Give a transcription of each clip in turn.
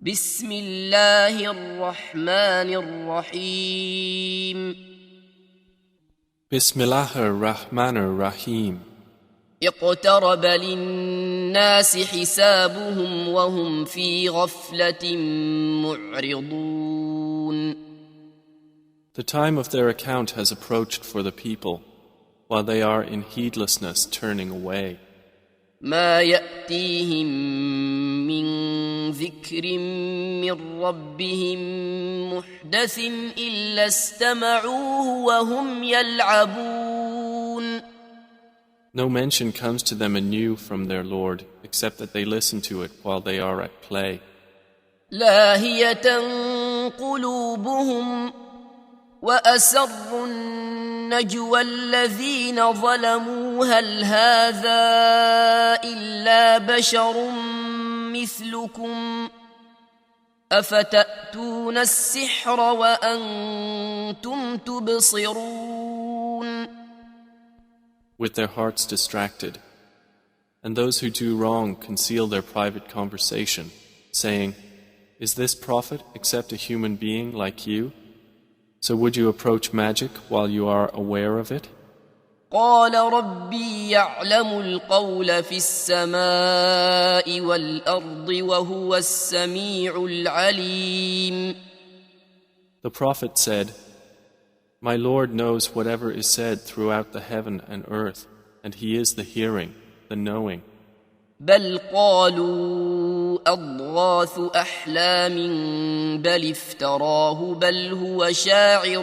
بسم الله الرحمن الرحيم بسم الله الرحمن الرحيم اقترب للناس حسابهم وهم في غفلة معرضون. The time of their account has approached for the people, while they are in heedlessness turning away. ما يأتيهم من ذكر من ربهم محدث إلا استمعوه وهم يلعبون. No mention comes to them anew from their Lord, except that they listen to it while they are at play. لاهية قلوبهم وأسروا النجوى الذين ظلموا هل هذا إلا بشر مثلكم أفتأتون السحر وأنتم تبصرون. With their hearts distracted. And those who do wrong conceal their private conversation, saying, "Is this prophet except a human being like you? So would you approach magic while you are aware of it?" قال ربي يعلم القول في السماء والأرض وهو السميع العليم. The prophet said, "My Lord knows whatever is said throughout the heaven and earth, and He is the hearing, the knowing." بل قالوا أضغاث أحلام بل افتراه بل هو شاعر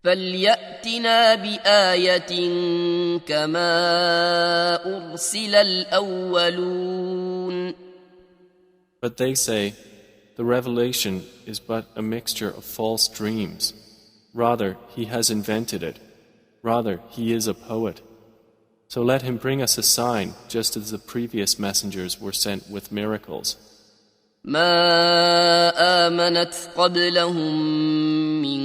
فليأتنا بآية كما أرسل الأولون. But they say, "The revelation is but a mixture of false dreams. Rather, he has invented it. Rather, he is a poet. So let him bring us a sign, just as the previous messengers were sent with miracles." ما آمنت قبلهم من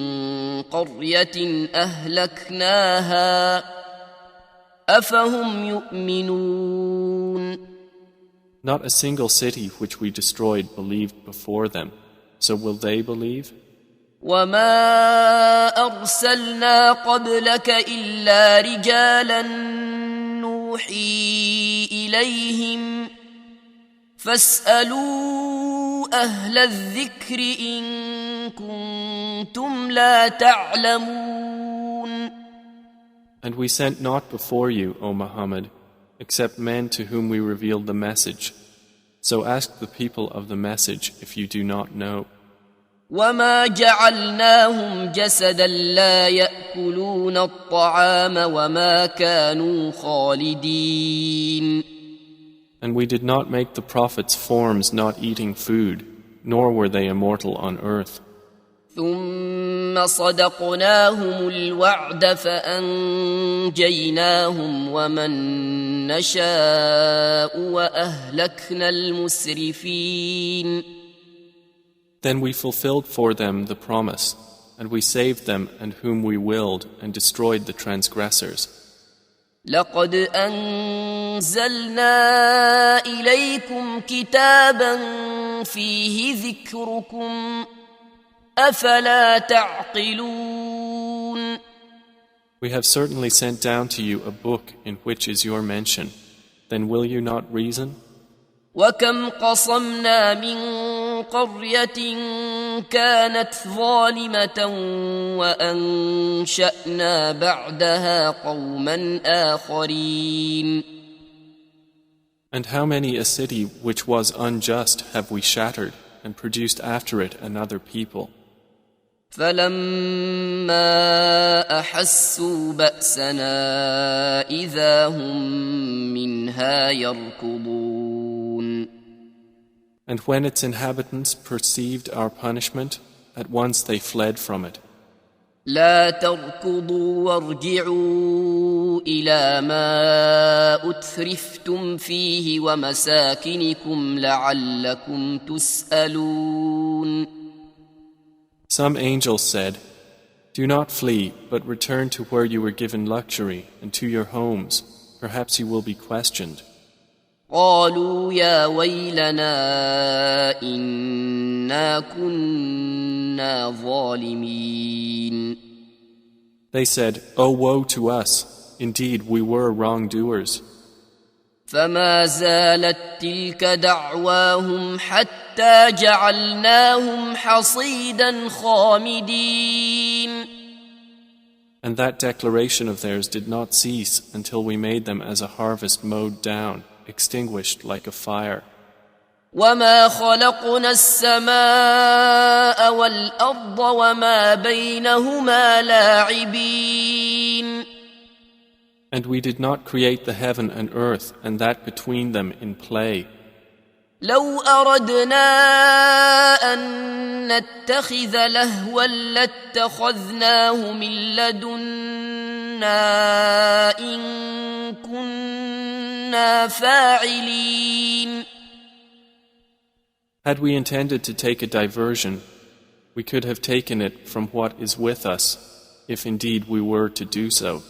قرية أهلكناها أفهم يؤمنون. Not a single city which we destroyed believed before them. So will they believe? وما أرسلنا قبلك إلا رجالا نوحي إليهم فاسألوا أهل الذكر إن كنتم لا تعلمون. And we sent not before you, O Muhammad, except men to whom we revealed the message. So ask the people of the message if you do not know. وما جعلناهم جسدا لا يأكلون الطعام وما كانوا خالدين. And we did not make the prophets forms not eating food, nor were they immortal on earth. ثم صدقناهم الوعد فأنجيناهم ومن نشاء وأهلكنا المسرفين. Then we fulfilled for them the promise, and we saved them and whom we willed and destroyed the transgressors. لقد أنزلنا إليكم كتابا فيه ذكركم أفلا تعقلون. We have certainly sent down to you a book in which is your mention. Then will you not reason? وكم قصمنا من قرية كانت ظالمة وأنشأنا بعدها قوما آخرين. And how many a city which was unjust have we shattered and produced after it another people? فلما أحسوا بأسنا إذا هم منها يركضون. And when its inhabitants perceived our punishment, at once they fled from it. لا تركضوا وارجعوا إلى ما أترفتم فيه ومساكنكم لعلكم تسألون. Some angels said, "Do not flee, but return to where you were given luxury and to your homes. perhaps you will be questioned. قالوا يا ويلنا إنا كنا ظالمين. They said, "Oh, woe to us! Indeed, we were wrongdoers." فما زالت تلك دعواهم حتى جعلناهم حصيدا خامدين. And that declaration of theirs did not cease until we made them as a harvest mowed down, extinguished like a fire. وما خلقنا السماء والأرض وما بينهما لاعبين. And we did not create the heaven and earth and that between them in play. لو أردنا أن نتخذ لهوا لاتخذناه من لدنا إن كنا فاعلين. Had we intended to take a diversion, we could have taken it from what is with us, if indeed we were to do so.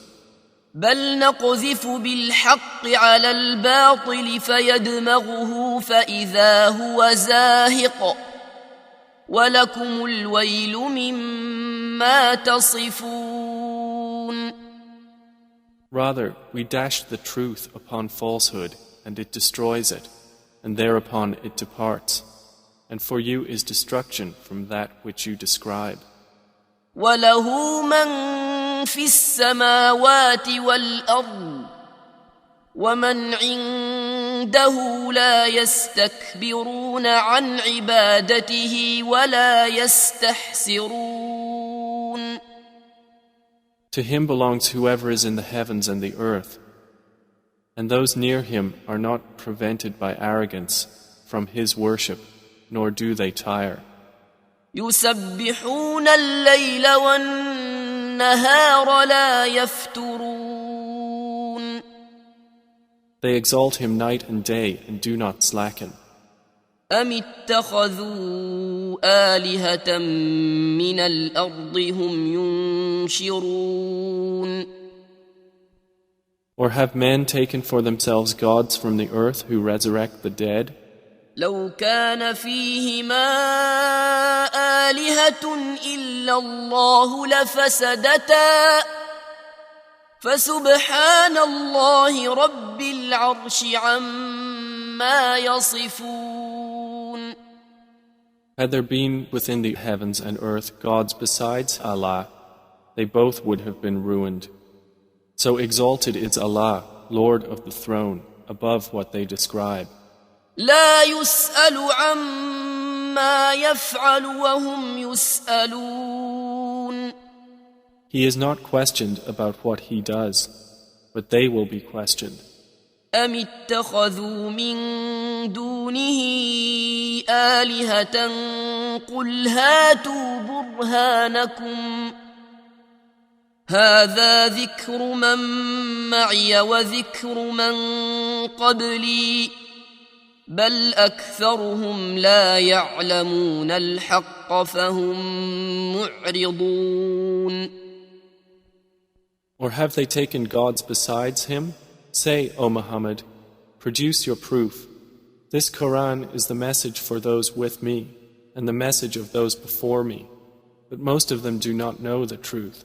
بل نقذف بالحق على الباطل فيدمغه فإذا هو زاهق ولكم الويل مما تصفون. Rather, we dash the truth upon falsehood, and it destroys it, and thereupon it departs. And for you is destruction from that which you describe. وله من في السماوات والأرض ومن عنده لا يستكبرون عن عبادته ولا يستحسرون. To him belongs whoever is in the heavens and the earth, and those near him are not prevented by arrogance from his worship, nor do they tire. يسبحون الليل والنهار لا يفترون. They exalt him night and day and do not slacken. أم اتخذوا آلهة من الأرض هم ينشرون. Or have men taken for themselves gods from the earth who resurrect the dead? لو كان فيهما آلهة إلا الله لفسدتا فسبحان الله رب العرش عما يصفون. Had there been within the heavens and earth gods besides Allah, they both would have been ruined. So exalted is Allah, Lord of the throne, above what they describe. لا يسأل عما يفعل وهم يسألون. He is not questioned about what he does, but they will be questioned. أم اتخذوا من دونه آلهة قل هاتوا برهانكم هذا ذكر من معي وذكر من قبلي بل أكثرهم لا يعلمون الحق فهم معرضون. Or have they taken gods besides him? Say, O Muhammad, produce your proof. This Quran is the message for those with me and the message of those before me. But most of them do not know the truth,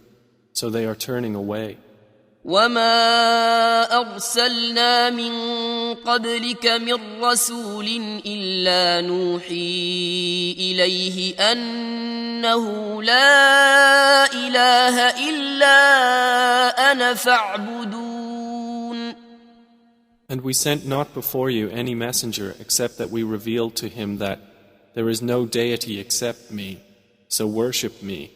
so they are turning away. وما أرسلنا من قبلك من رسول إلا نوحي إليه أنه لا إله إلا أنا فاعبدون. And we sent not before you any messenger except that we revealed to him that there is no deity except me, so worship me.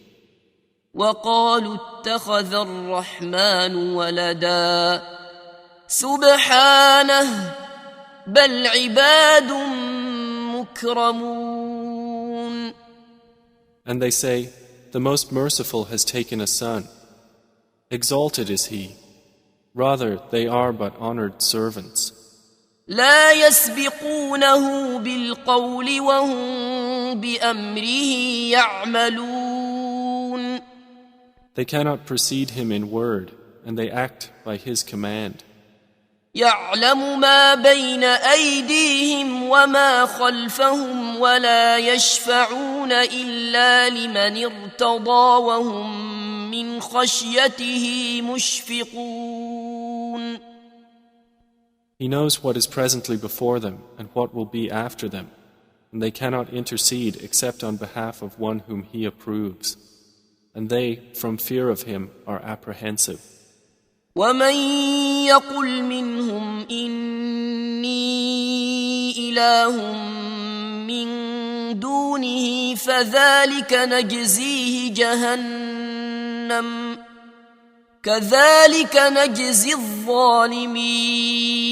وقالوا اتخذ الرحمن ولدا سبحانه بل عباد مكرمون. And they say, the most merciful has taken a son. Exalted is he. Rather, they are but honored servants. لا يسبقونه بالقول وهم بأمره يعملون. They cannot precede him in word, and they act by his command. يعلم ما بين أيديهم وما خلفهم ولا يشفعون إلا لمن ارتضى وهم من خشيته مشفقون. He knows what is presently before them and what will be after them, and they cannot intercede except on behalf of one whom He approves, and they, from fear of Him, are apprehensive. ومن يقل منهم إني إله من دونه فذلك نجزيه جهنم كذلك نجزي الظالمين.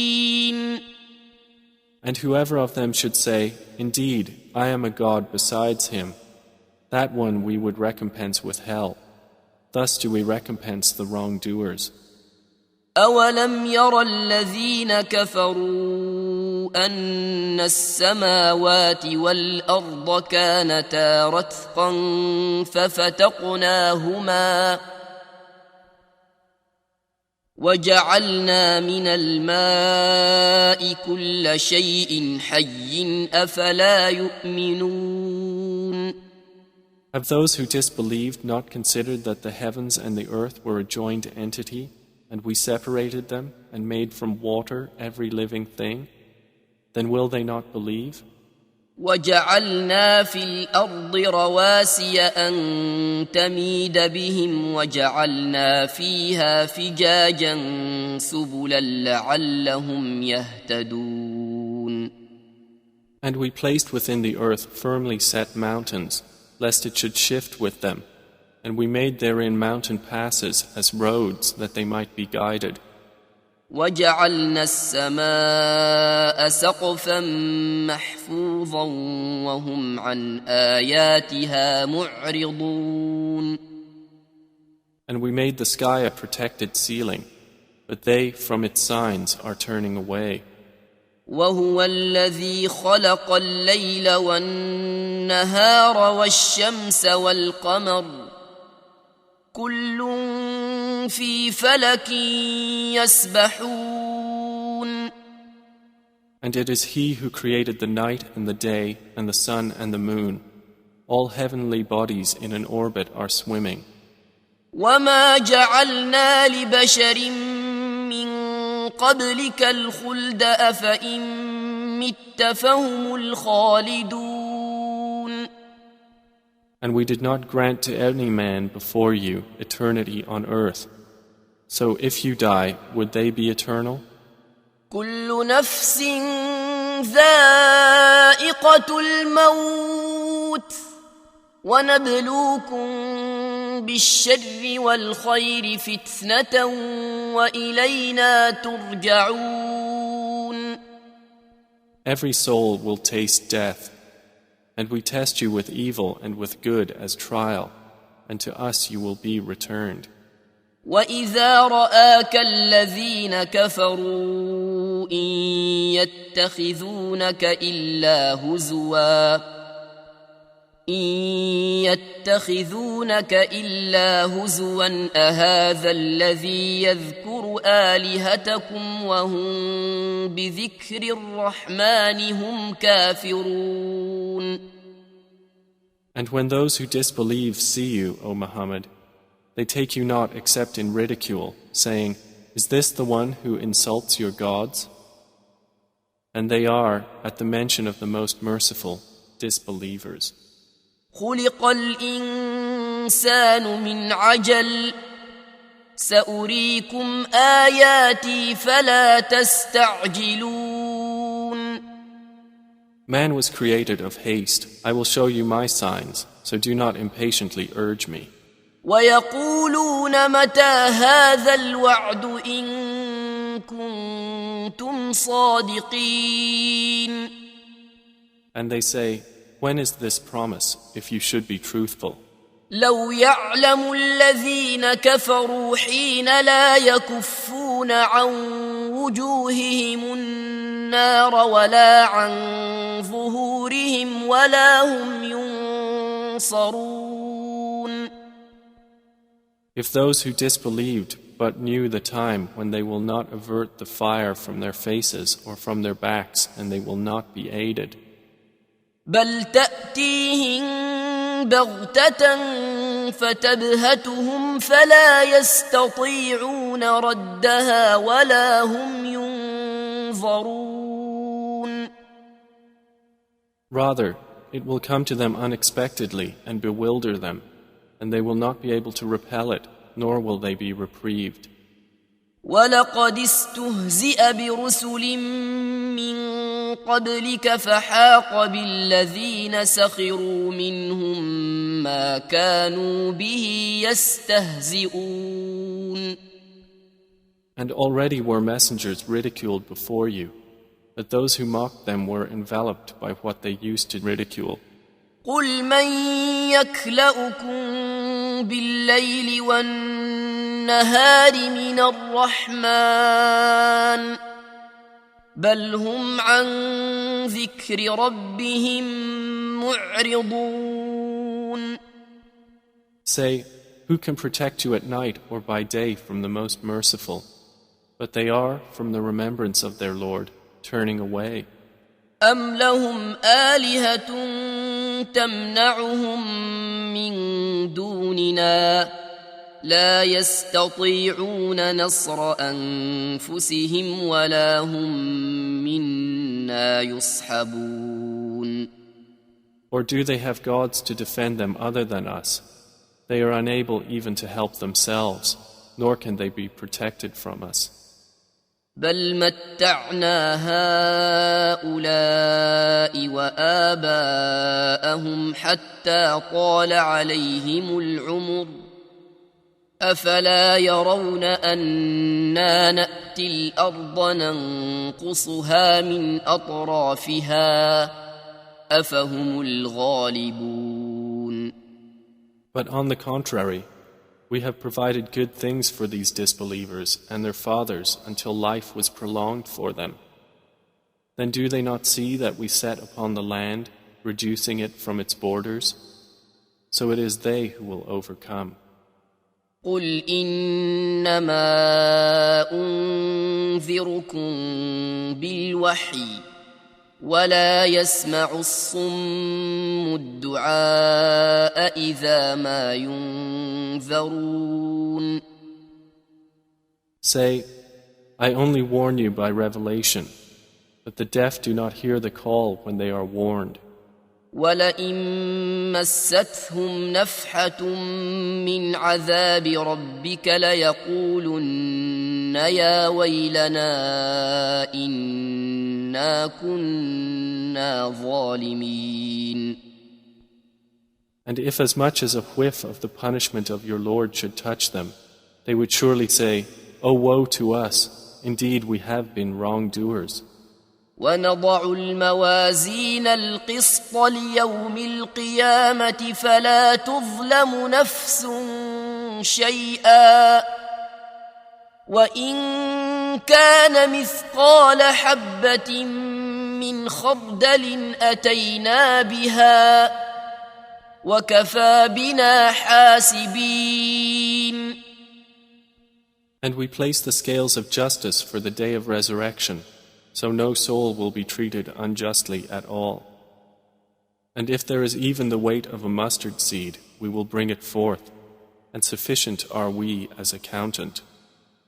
And whoever of them should say, "Indeed, I am a God besides Him," that one we would recompense with hell. Thus do we recompense the wrongdoers. أولم ير الذين كفروا أن السماوات والأرض كانتا رتقا ففتقناهما وجعلنا من الماء كل شيء حي أفلا يؤمنون. Have those who disbelieved not considered that the heavens and the earth were a joined entity, and we separated them and made from water every living thing? Then will they not believe? وجعلنا في الأرض رواسي أن تميد بهم وجعلنا فيها فجاجا سبلا لعلهم يهتدون. And we placed within the earth firmly set mountains, lest it should shift with them, and we made therein mountain passes as roads that they might be guided. وجعلنا السماء سقفا محفوظا وهم عن آياتها معرضون. And we made the sky a protected ceiling, but they from its signs are turning away. وهو الذي خلق الليل والنهار والشمس والقمر كل في فلك يسبحون. And it is He who created the night and the day and the sun and the moon. All heavenly bodies in an orbit are swimming. وما جعلنا لبشر من قبلك الخلد أفإن مت فهم الخالدون. And we did not grant to any man before you eternity on earth. So if you die, would they be eternal? كل نفس ذائقة الموت ونبلوكم بالشر والخير فتنة وإلينا ترجعون. Every soul will taste death, and we test you with evil and with good as trial, and to us you will be returned. وإذا رآك الذين كفروا إن يتخذونك إلا هزوا أهذا الذي يذكر آلهتكم وهم بذكر الرحمن هم كافرون. And when those who disbelieve see you, O Muhammad, they take you not except in ridicule, saying, "Is this the one who insults your gods?" And they are, at the mention of the Most Merciful, disbelievers. خلق الإنسان من عجل سأريكم آياتي فلا تستعجلون. Man was created of haste. I will show you my signs, so do not impatiently urge me. ويقولون متى هذا الوعد إن كنتم صادقين. And they say, when is this promise, if you should be truthful? لو يعلم الذين كفروا حين لا يكفون عن وجوههم النار ولا عن ظهورهم ولا هم ينصرون. If those who disbelieved but knew the time when they will not avert the fire from their faces or from their backs, and they will not be aided. بل تأتيهم بغتة فتبهتهم فلا يستطيعون ردها ولا هم ينظرون. Rather, it will come to them unexpectedly and bewilder them, and they will not be able to repel it, nor will they be reprieved. ولقد استهزئ برسل من قبلك فحاق بالذين سخروا منهم ما كانوا به يستهزئون. And already were messengers ridiculed before you, but those who mocked them were enveloped by what they used to ridicule. قل من يكلؤكم بالليل والنهار من الرحمن بل هم عن ذكر ربهم معرضون. Say, who can protect you at night or by day from the most merciful? But they are, from the remembrance of their Lord, turning away. أم لهم آلهة تمنعهم من دوننا لا يستطيعون نصر أنفسهم ولا هم منا يصحبون. Or do they have gods to defend them other than us? They are unable even to help themselves, nor can they be protected from us. بل متعنا هؤلاء وآباءهم حتى طال عليهم العمر أفلا يرون أنا نأتي الأرض ننقصها من أطرافها أفهم الغالبون. But on the contrary, we have provided good things for these disbelievers and their fathers until life was prolonged for them. Then do they not see that we set upon the land, reducing it from its borders? So it is they who will overcome. قل إنما أنذركم بالوحي ولا يسمع الصم الدعاء إذا ما ينذرون. Say, I only warn you by revelation, but the deaf do not hear the call when they are warned. ولئن مستهم نفحة من عذاب ربك ليقولن يا ويلنا إنا كنا ظالمين. And if as much as a whiff of the punishment of your Lord should touch them, they would surely say, "O woe to us! Indeed we have been wrongdoers." ونضع الموازين القسط ليوم القيامة فلا تظلم نفس شيئا وإن كان مثقال حبة من خردل أتينا بها وكفى بنا حاسبين. And we place the scales of justice for the day of resurrection, so no soul will be treated unjustly at all. And if there is even the weight of a mustard seed, we will bring it forth, and sufficient are we as accountant.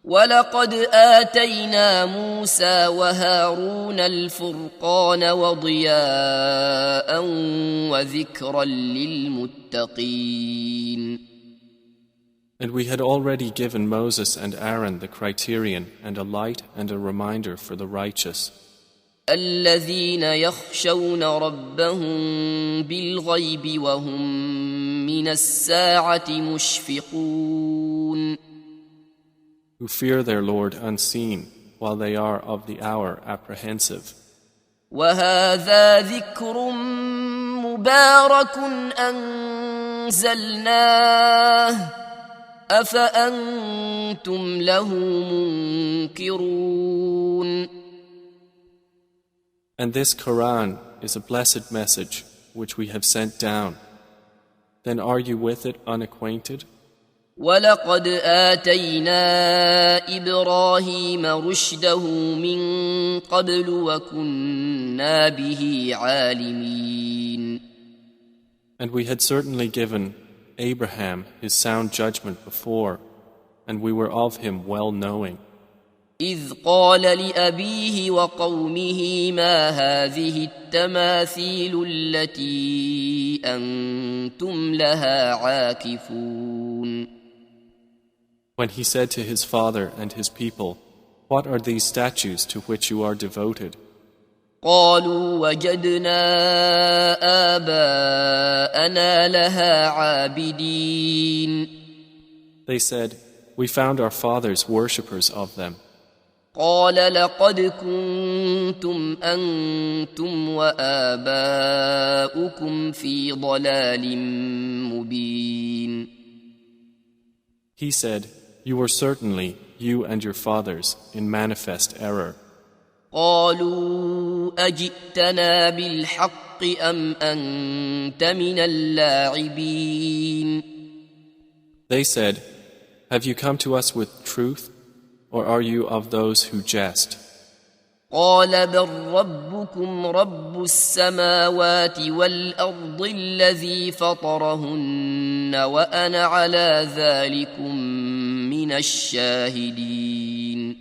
ولقد آتينا موسى وهارون الفرقان وضياء وذكرا للمتقين. And we had already given Moses and Aaron the criterion and a light and a reminder for the righteous. الذين يخشون ربهم بالغيب وهم من الساعة مشفقون. Who fear their Lord unseen, while they are of the hour apprehensive. وهذا ذكر مبارك أنزلناه أفأنتم له منكرون. And this Quran is a blessed message which we have sent down. Then are you with it unacquainted? ولقد آتينا إبراهيم رشده من قبل وكنا به عالمين. And we had certainly given Abraham his sound judgment before, and we were of him well knowing. إذ قال لأبيه وقومه ما هذه التماثيل التي أنتم لها عاكفون. When he said to his father and his people, "What are these statues to which you are devoted?" قالوا وجدنا آباءنا لها عابدين. They said, "We found our fathers worshippers of them." قال لقد كنتم أنتم وآباؤكم في ضلال مبين. He said, "You were certainly, you and your fathers, in manifest error." قالوا أجئتنا بالحق أم أنت من اللاعبين. They said, "Have you come to us with truth, or are you of those who jest?" قال بل ربكم رب السماوات والأرض الذي فطرهن وأنا على ذلكم من الشاهدين.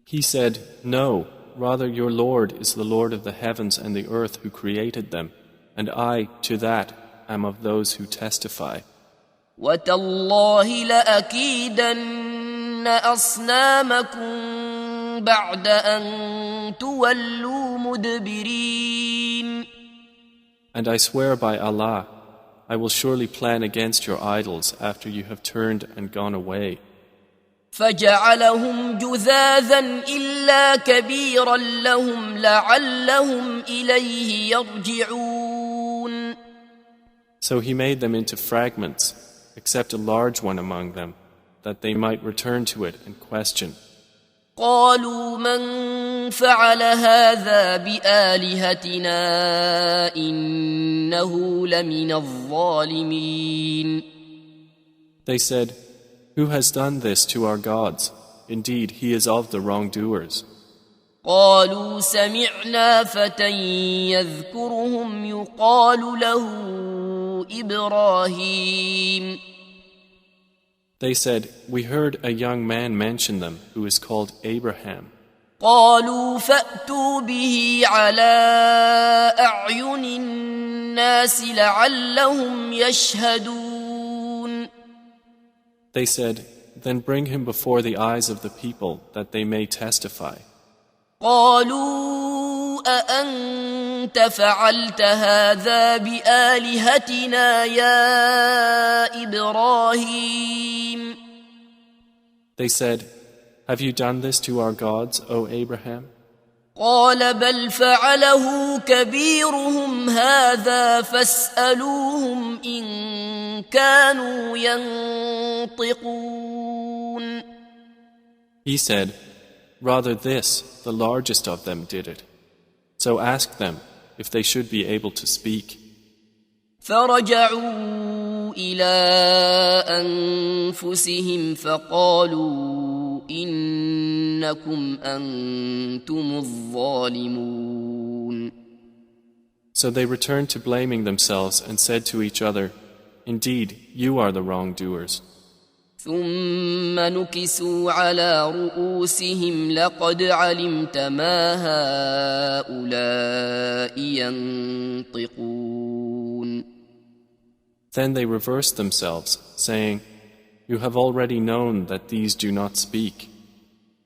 He said, "No, rather your Lord is the Lord of the heavens and the earth who created them, and I, to that, am of those who testify." وتالله لأكيدن أصنامكم بعد أن تولوا مدبرين. And I swear by Allah, I will surely plan against your idols after you have turned and gone away. فجعلهم جذاذا إلا كبيرا لهم لعلهم إليه يرجعون. So he made them into fragments, except a large one among them, that they might return to it and question. قالوا من فعل هذا بآلهتنا إنه لمن الظالمين. They said, "Who has done this to our gods? Indeed, he is of the wrongdoers." قالوا سمعنا فتى يذكرهم يقال له إبراهيم. They said, "We heard a young man mention them who is called Abraham." قالوا فأتوا به على أعين الناس لعلهم يشهدون. They said, "Then bring him before the eyes of the people that they may testify." قالوا أأنت فعلت هذا بآلهتنا يا إبراهيم. They said, "Have you done this to our gods, O Abraham?" قال بل فعله كبيرهم هذا فاسألوهم إن كانوا ينطقون. He said, "Rather this, the largest of them did it. So ask them if they should be able to speak." فرجعوا إلى أنفسهم فقالوا إنكم أنتم الظالمون. So they returned to blaming themselves and said to each other, "Indeed, you are the wrongdoers." ثم نكسوا على رؤوسهم لقد علمت ما هؤلاء ينطقون. Then they reversed themselves, saying, "You have already known that these do not speak."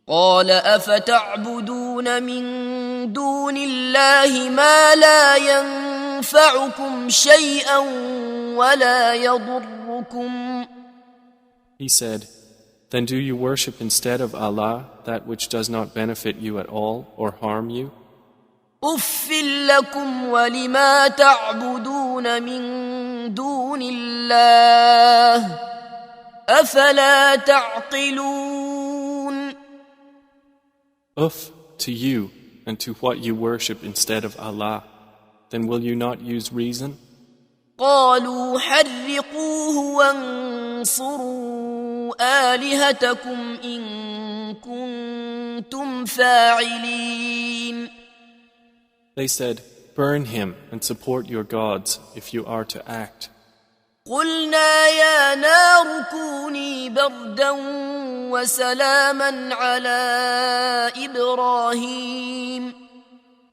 قال أفتعبدون من دون الله ما لا ينفعكم شيئا ولا يضركم. He said, "Then do you worship instead of Allah that which does not benefit you at all or harm you?" أف لكم ولما تعبدون من دون الله أفلا تعقلون. Uff to you and to what you worship instead of Allah, then will you not use reason? قالوا حرقوه وانصروا آلهتكم إن كنتم فاعلين. They said, "Burn him and support your gods if you are to act." قلنا يا نار كوني بردا وسلاما على إبراهيم.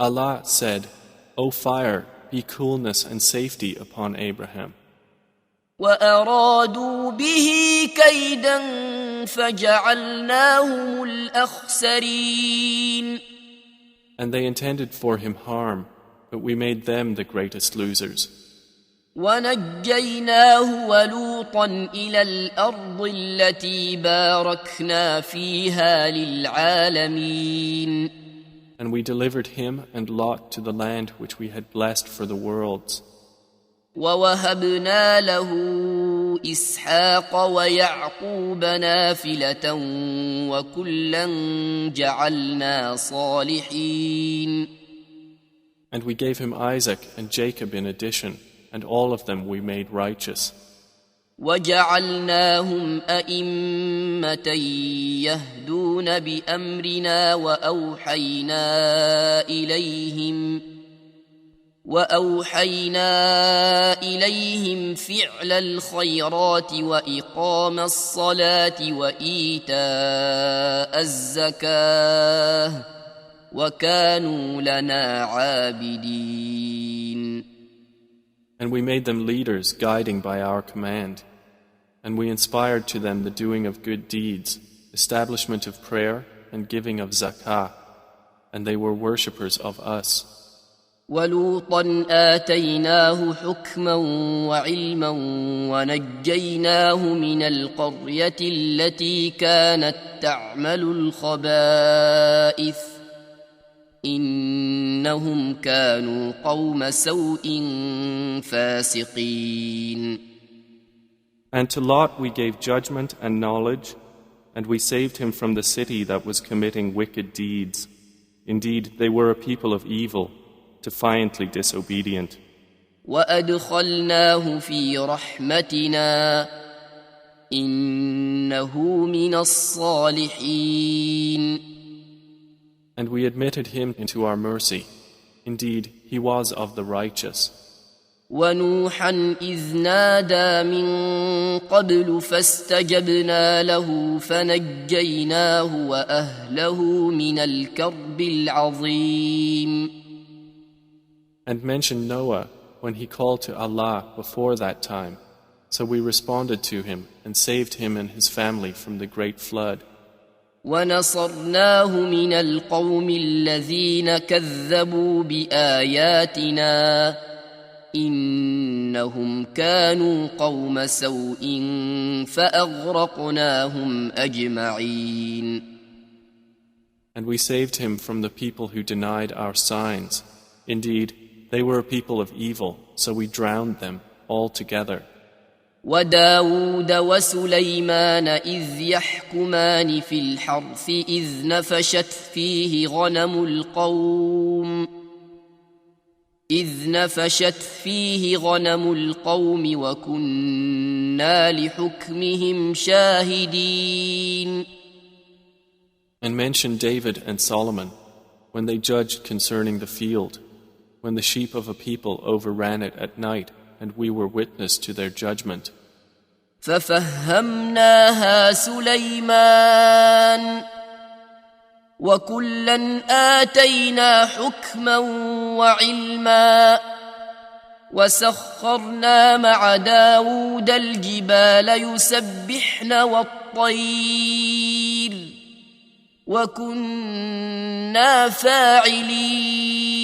Allah said, "O fire, be coolness and safety upon Abraham." وأرادوا به كيدا فجعلناهم الأخسرين. And they intended for him harm, but we made them the greatest losers. ونجيناه ولوطا إلى الأرض التي باركنا فيها للعالمين. And we delivered him and Lot to the land which we had blessed for the worlds. ووهبنا له إسحاق ويعقوب نافلة وكلا جعلنا صالحين. And we gave him Isaac and Jacob in addition, and all of them we made righteous. وجعلناهم أئمة يهدون بأمرنا وأوحينا إليهم فعل الخيرات وإقام الصلاة وإيتاء الزكاة وكانوا لنا عابدين. And we made them leaders guiding by our command. And we inspired to them the doing of good deeds, establishment of prayer and giving of zakah. And they were worshippers of us. ولوطا آتيناه حكما وعلما ونجيناه من القرية التي كانت تعمل الخبائث إنهم كانوا قوم سوء فاسقين. And to Lot we gave judgment and knowledge, and we saved him from the city that was committing wicked deeds. Indeed, they were a people of evil, defiantly disobedient. وأدخلناه في رحمتنا إنه من الصالحين. And we admitted him into our mercy. Indeed, he was of the righteous. ونوحا إذ نادى من قبل فاستجبنا له فنجيناه وأهله من الكرب العظيم. And mention Noah when he called to Allah before that time. So we responded to him and saved him and his family from the great flood. ونصرناه من القوم الذين كذبوا بآياتنا إنهم كانوا قوم سوء فأغرقناهم أجمعين. And we saved him from the people who denied our signs. Indeed, they were a people of evil, so we drowned them all together. وداود وسليمان إذ يحكمان في الحرث إذ نفشت فيه غنم القوم وكنا لحكمهم شاهدين. And mention David and Solomon when they judged concerning the field, when the sheep of a people overran it at night, and we were witness to their judgment. ففهمناها سليمان وكلا آتينا حكما وعلما وسخرنا مع داود الجبال يسبحن والطير وكنا فاعلين.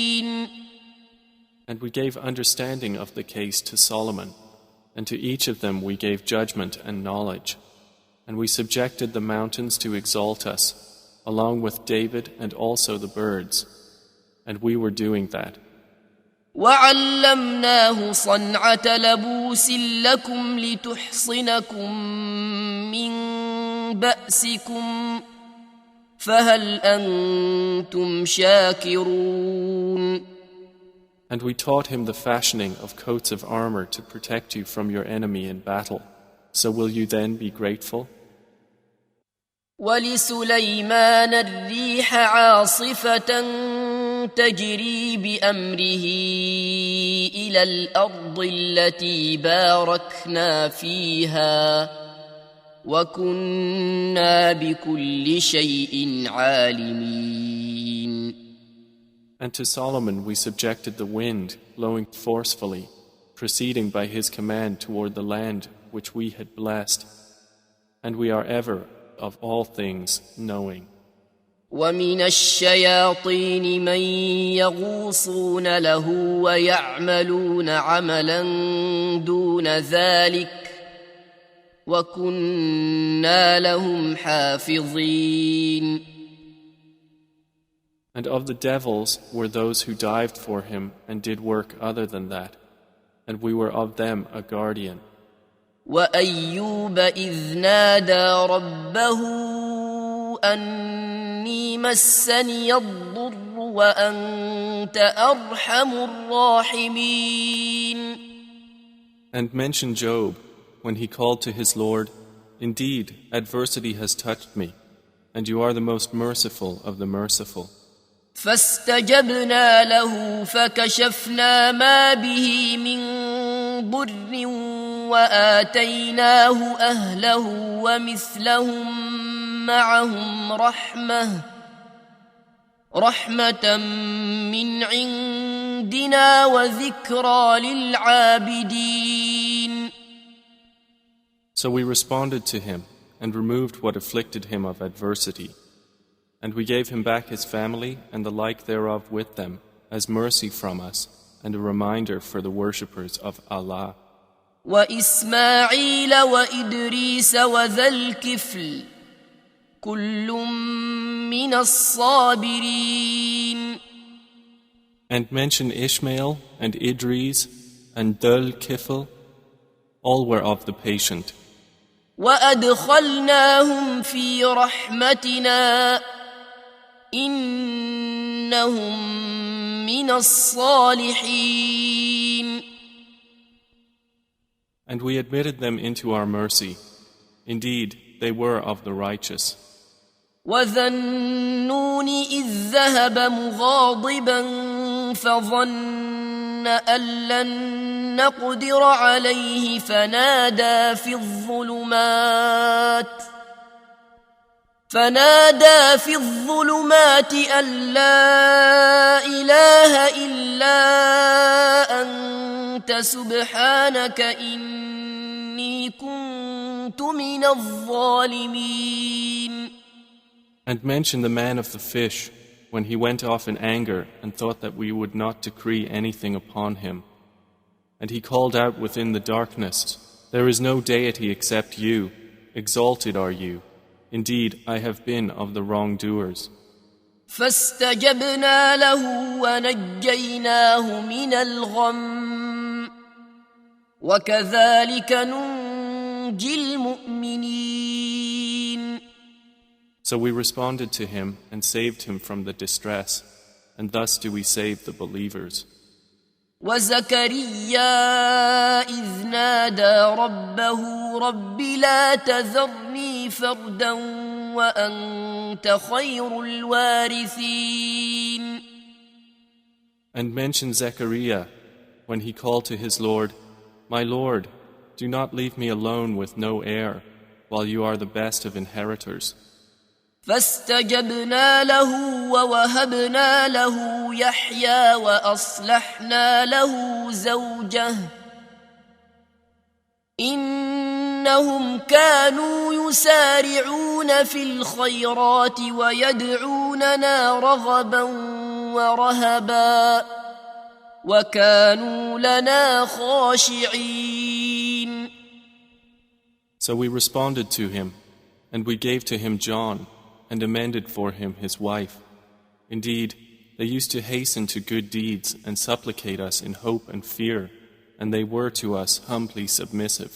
And we gave understanding of the case to Solomon, and to each of them we gave judgment and knowledge. And we subjected the mountains to exalt us, along with David and also the birds. And we were doing that. وعلمناه صنعة لبوس لكم لتحصنكم من بأسكم فهل أنتم شاكرون. And we taught him the fashioning of coats of armor to protect you from your enemy in battle. So will you then be grateful? ولسليمان الريح عاصفة تجري بأمره إلى الأرض التي باركنا فيها وكنا بكل شيء عالمين. And to Solomon we subjected the wind, blowing forcefully, proceeding by his command toward the land which we had blessed. And we are ever, of all things, knowing. ومن الشياطين من يغوصون له ويعملون عملا دون ذلك وكنا لهم حافظين. And of the devils were those who dived for him and did work other than that, and we were of them a guardian. وأيوب إذ نادى ربه أني مسني الضر وأنت أرحم الراحمين. And mention Job when he called to his Lord, "Indeed, adversity has touched me, and you are the most merciful of the merciful." فاستجبنا له فكشفنا ما به من ضر وآتيناه أهله ومثلهم معهم رحمة من عندنا وذكرى للعابدين. So we responded to him and removed what afflicted him of adversity. And we gave him back his family and the like thereof with them as mercy from us and a reminder for the worshippers of Allah. وإسماعيل وإدريس وذا الكفل كل من الصابرين. And mention Ishmael and Idris and Dhul Kifl, all were of the patient. وأدخلناهم في رحمتنا إنهم من الصالحين. And we admitted them into our mercy. Indeed, they were of the righteous. وذا النون إذ ذهب مغاضبا فظن أن لن نقدر عليه فنادى في الظلمات أن لا إله إلا أنت سبحانك إني كنت من الظالمين. And mention the man of the fish when he went off in anger and thought that we would not decree anything upon him. And he called out within the darkness, "There is no deity except you, exalted are you. Indeed, I have been of the wrongdoers." فاستجبنا له ونجيناه من الغم وكذلك ننجي المؤمنين. So we responded to him and saved him from the distress, and thus do we save the believers. وزكريا إذ نادى ربه رب لا تذرني فردا وأنت خير الوارثين. And mention Zechariah when he called to his Lord, "My Lord, do not leave me alone with no heir, while you are the best of inheritors." فاستجبنا له ووهبنا له يحيى وأصلحنا له زوجه إنهم كانوا يسارعون في الخيرات ويدعوننا رغبا ورهبا وكانوا لنا خاشعين. So we responded to him, and we gave to him John, and amended for him his wife. Indeed, they used to hasten to good deeds and supplicate us in hope and fear, and they were to us humbly submissive.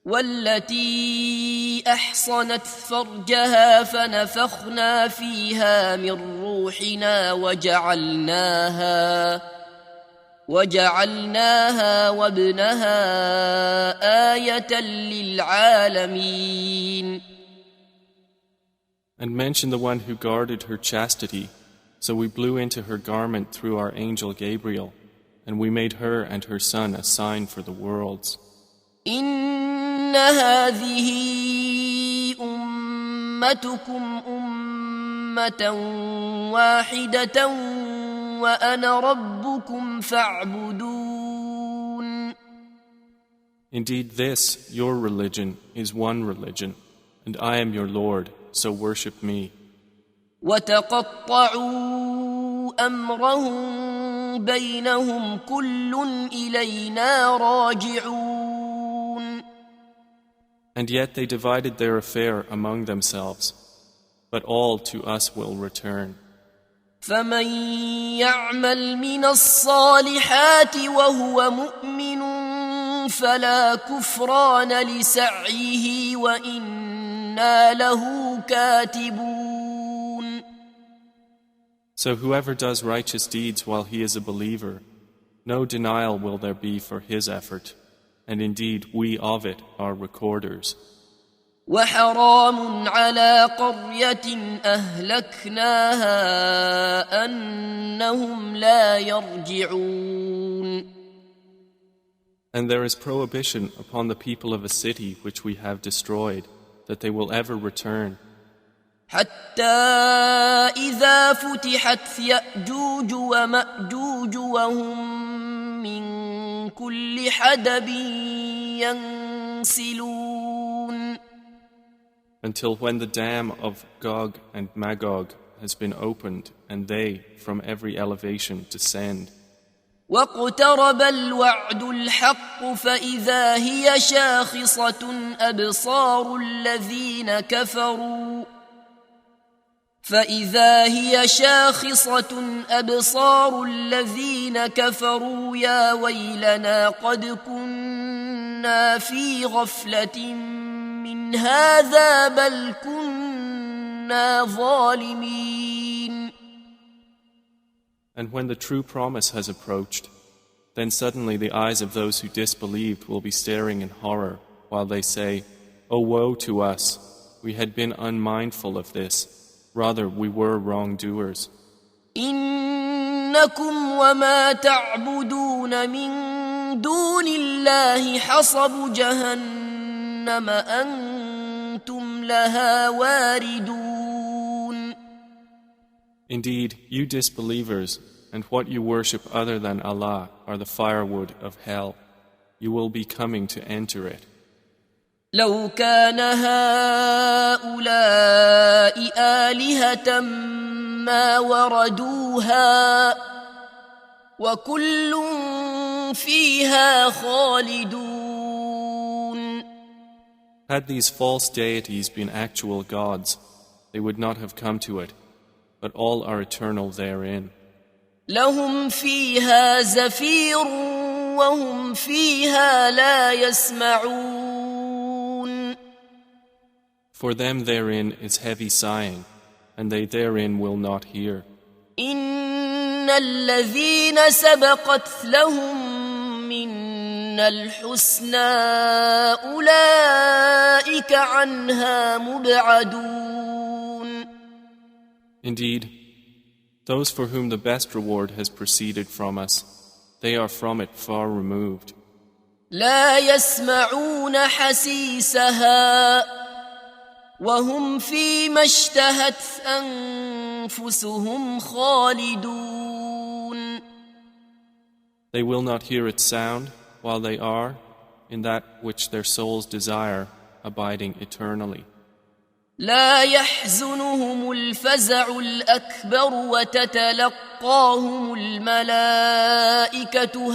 والتي أحصنت فرجها فنفخنا فيها من روحنا وجعلناها وابنها آية للعالمين. And mention the one who guarded her chastity, so we blew into her garment through our angel Gabriel, and we made her and her son a sign for the worlds. إن هذه أمتكم أمة واحدة وأنا ربكم فاعبدون. Indeed, this, your religion, is one religion, and I am your Lord, so worship me. وتقطعوا أمرهم بينهم كل إلينا راجعون. And yet they divided their affair among themselves, but all to us will return. فمن يعمل من الصالحات وهو مؤمن فلا كفران لسعيه وإنا له كاتبون. So whoever does righteous deeds while he is a believer, no denial will there be for his effort, and indeed we of it are recorders. وحرام على قرية أهلكناها أنهم لا يرجعون. And there is prohibition upon the people of a city which we have destroyed, that they will ever return. حتى إذا فتحت يأجوج ومأجوج وهم من كل حدب ينسلون. Until when the dam of Gog and Magog has been opened, and they from every elevation descend. واقترب الوعد الحق فإذا هي شاخصة أبصار الذين كفروا يا ويلنا قد كنا في غفلة من هذا بل كنا ظالمين. And when the true promise has approached, then suddenly the eyes of those who disbelieved will be staring in horror, while they say, "Oh, woe to us! We had been unmindful of this. Rather, we were wrongdoers." إنكم وما تعبدون من دون الله حصب جهنم أنتم لها واردون. Indeed, you disbelievers, and what you worship other than Allah are the firewood of hell. You will be coming to enter it. لو كان هؤلاء آلهة ما وردوها وكل فيها خالدون. Had these false deities been actual gods, they would not have come to it, but all are eternal therein. لهم فيها زفير وهم فيها لا يسمعون. For them therein is heavy sighing, and they therein will not hear. إن الذين سبقت لهم منا الحسنى أولئك عنها مبعدون. Indeed, those for whom the best reward has proceeded from us, they are from it far removed. لا يسمعون حسيسها وهم فيما اشتهت أنفسهم خالدون. They will not hear its sound while they are, in that which their souls desire, abiding eternally. لا يحزنهم الفزع الأكبر وتتلقاهم الملائكة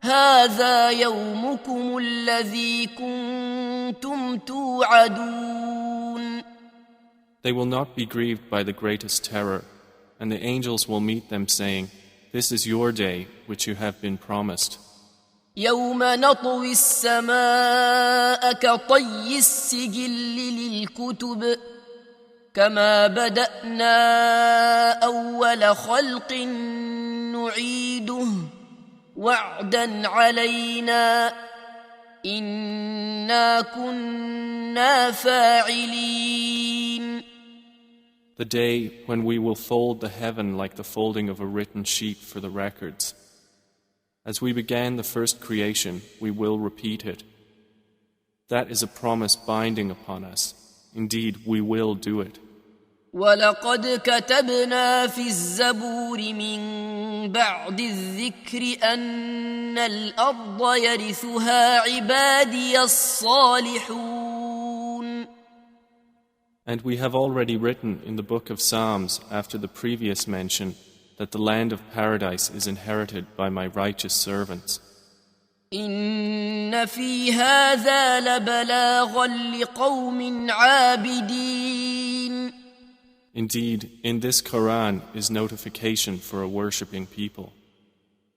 هذا يومكم الذي كنتم توعدون. They will not be grieved by the greatest terror, and the angels will meet them saying, "This is your day which you have been promised." يوم نطوي السماء كطي السجل للكتب كما بدأنا أول خلق نعيده وعدا علينا إنا كنا فاعلين. The day when we will fold the heaven like the folding of a written sheet for the records. As we began the first creation, we will repeat it. That is a promise binding upon us. Indeed, we will do it. وَلَقَدْ كَتَبْنَا فِي الزَّبُورِ مِن بَعْدِ الذِّكْرِ أَنَّ الْأَرْضَ يَرِثُهَا عِبَادِيَ الصَّالِحُونَ. And we have already written in the book of Psalms after the previous mention that the land of paradise is inherited by my righteous servants. إِنَّ فِي هَذَا لَبَلَاغًا لِقَوْمٍ عَابِدِينَ. Indeed, in this Quran is notification for a worshipping people.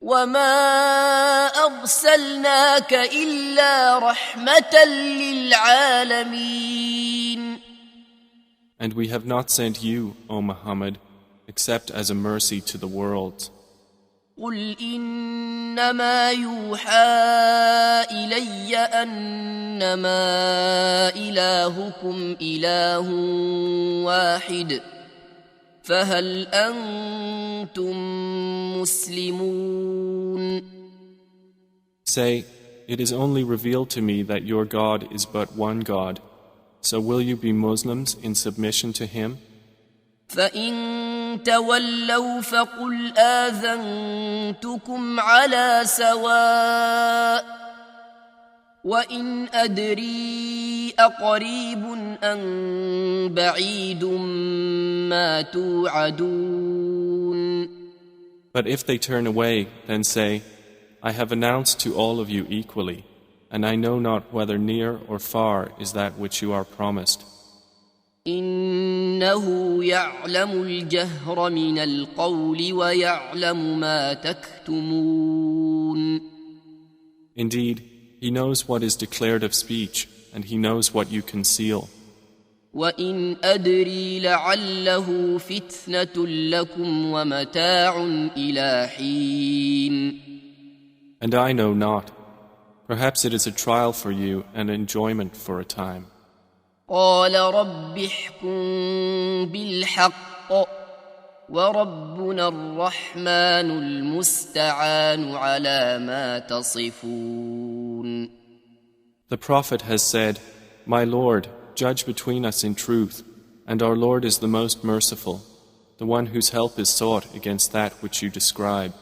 وَمَا أَرْسَلْنَاكَ إِلَّا رَحْمَةً لِلْعَالَمِينَ. And we have not sent you, O Muhammad, except as a mercy to the world. قُلْ إِنَّمَا يُوحَى إِلَيَّ أَنَّمَا إِلَٰهُكُمْ إِلَٰهٌ وَاحِدٌ فَهَلْ أَنْتُمْ مُسْلِمُونَ. Say, it is only revealed to me that your God is but one God. So will you be Muslims in submission to Him? فَإِن تَوَلَّوْا فَقُلْ آذَنْتُكُمْ عَلَى سَوَاءٍ وَإِنْ أَدْرِي أَقَرِيبٌ أَمْ بَعِيدٌ مَا تُوعَدُونَ. But if they turn away, then say, I have announced to all of you equally, and I know not whether near or far is that which you are promised. إِنَّهُ يَعْلَمُ الْجَهْرَ مِنَ الْقَوْلِ وَيَعْلَمُ مَا تَكْتُمُونَ. Indeed, He knows what is declared of speech, and He knows what you conceal. وَإِنْ أَدْرِي لَعَلَّهُ فِتْنَةٌ لَكُمْ وَمَتَاعٌ إِلَى حِينٍ. And I know not. Perhaps it is a trial for you and enjoyment for a time. قال رب احكم بالحق وربنا الرحمن المستعان على ما تصفون. The Prophet has said, My Lord, judge between us in truth, and our Lord is the most merciful, the one whose help is sought against that which you describe.